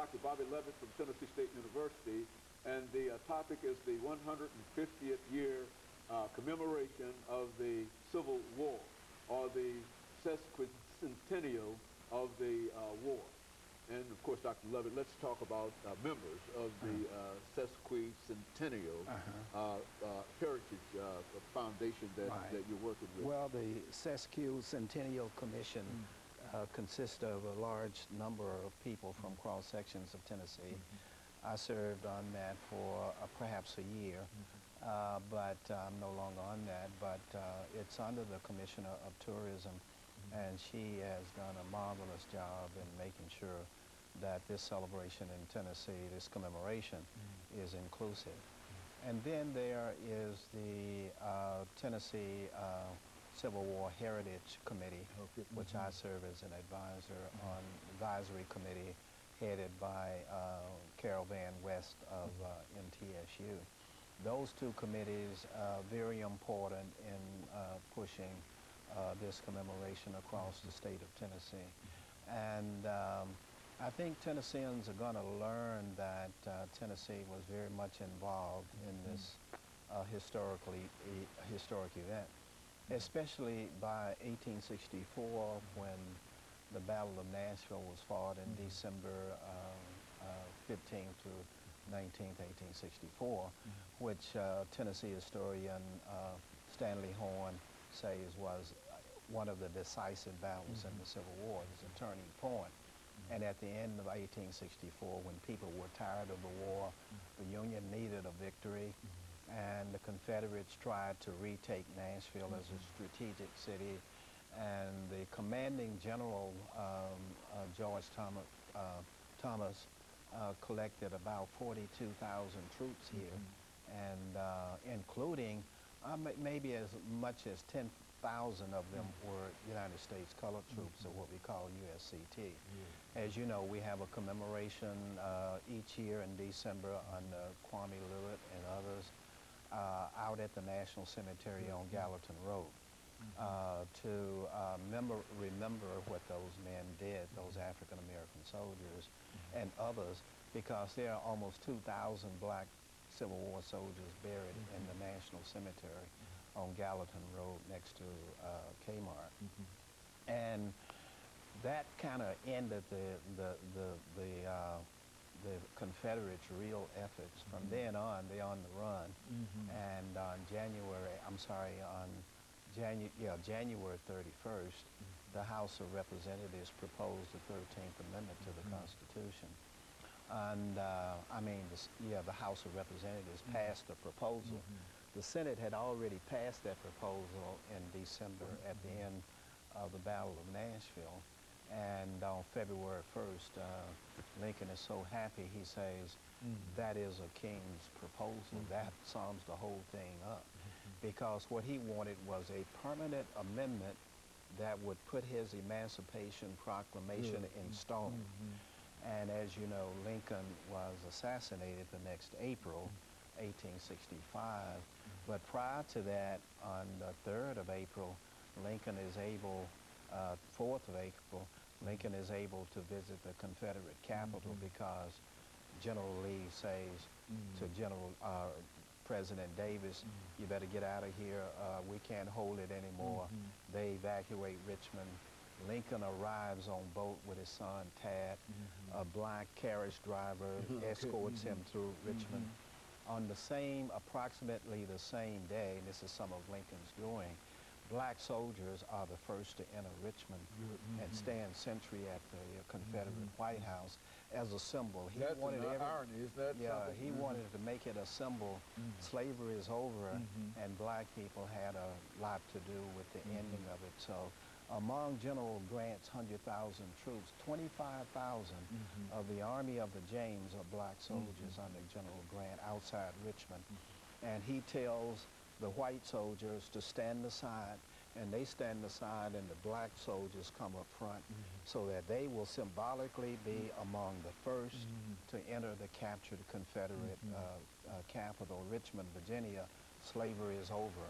Dr. Bobby Lovett from Tennessee State University, and the topic is the 150th year commemoration of the Civil War, or the sesquicentennial of the war. And of course, Dr. Lovett, let's talk about members of the sesquicentennial heritage foundation that you're working with. Well, the Sesquicentennial Commission consists of a large number of people from cross sections of Tennessee. I served on that for perhaps a year, but I'm no longer on that. But it's under the Commissioner of Tourism, and she has done a marvelous job in making sure that this celebration in Tennessee, this commemoration, is inclusive. And then there is the Tennessee Civil War Heritage Committee, which I serve as an advisory committee headed by Carol Van West of MTSU. Those two committees are very important in pushing this commemoration across the state of Tennessee. And I think Tennesseans are going to learn that Tennessee was very much involved in this historic event, especially by 1864 when the Battle of Nashville was fought in December 15th to 19th, 1864, which Tennessee historian Stanley Horn says was one of the decisive battles in the Civil War. It was a turning point. And at the end of 1864, when people were tired of the war, the Union needed a victory, and the Confederates tried to retake Nashville as a strategic city. And the commanding general, George Thomas, collected about 42,000 troops here, and including maybe as much as 10,000 of them were United States colored troops, or what we call USCT. As you know, we have a commemoration each year in December under Kwame Lewis and others out at the National Cemetery on Gallatin Road to remember what those men did, those African-American soldiers and others, because there are almost 2,000 black Civil War soldiers buried in the National Cemetery on Gallatin Road next to Kmart. And that kind of ended the Confederates' real efforts. From then on, they're on the run. And on January 31st, the House of Representatives proposed the 13th Amendment to the Constitution. And the House of Representatives passed the proposal. The Senate had already passed that proposal in December at the end of the Battle of Nashville. And on February 1st, Lincoln is so happy, he says, that is a king's proposal. That sums the whole thing up. Because what he wanted was a permanent amendment that would put his Emancipation Proclamation in stone. And as you know, Lincoln was assassinated the next April, 1865. But prior to that, on the 3rd of April, Lincoln is able, 4th of April, Lincoln is able to visit the Confederate capital because General Lee says to President Davis, you better get out of here, we can't hold it anymore. They evacuate Richmond. Lincoln arrives on boat with his son Tad. A black carriage driver escorts him through Richmond. On the approximately the same day, and this is some of Lincoln's doing, black soldiers are the first to enter Richmond and stand sentry at the Confederate White House as a symbol. He wanted irony, isn't that something? He wanted to make it a symbol. Slavery is over, and black people had a lot to do with the ending of it. So among General Grant's 100,000 troops, 25,000 of the Army of the James are black soldiers under General Grant outside Richmond. And he tells the white soldiers to stand aside, and they stand aside, and the black soldiers come up front so that they will symbolically be among the first to enter the captured Confederate capital, Richmond, Virginia. Slavery is over.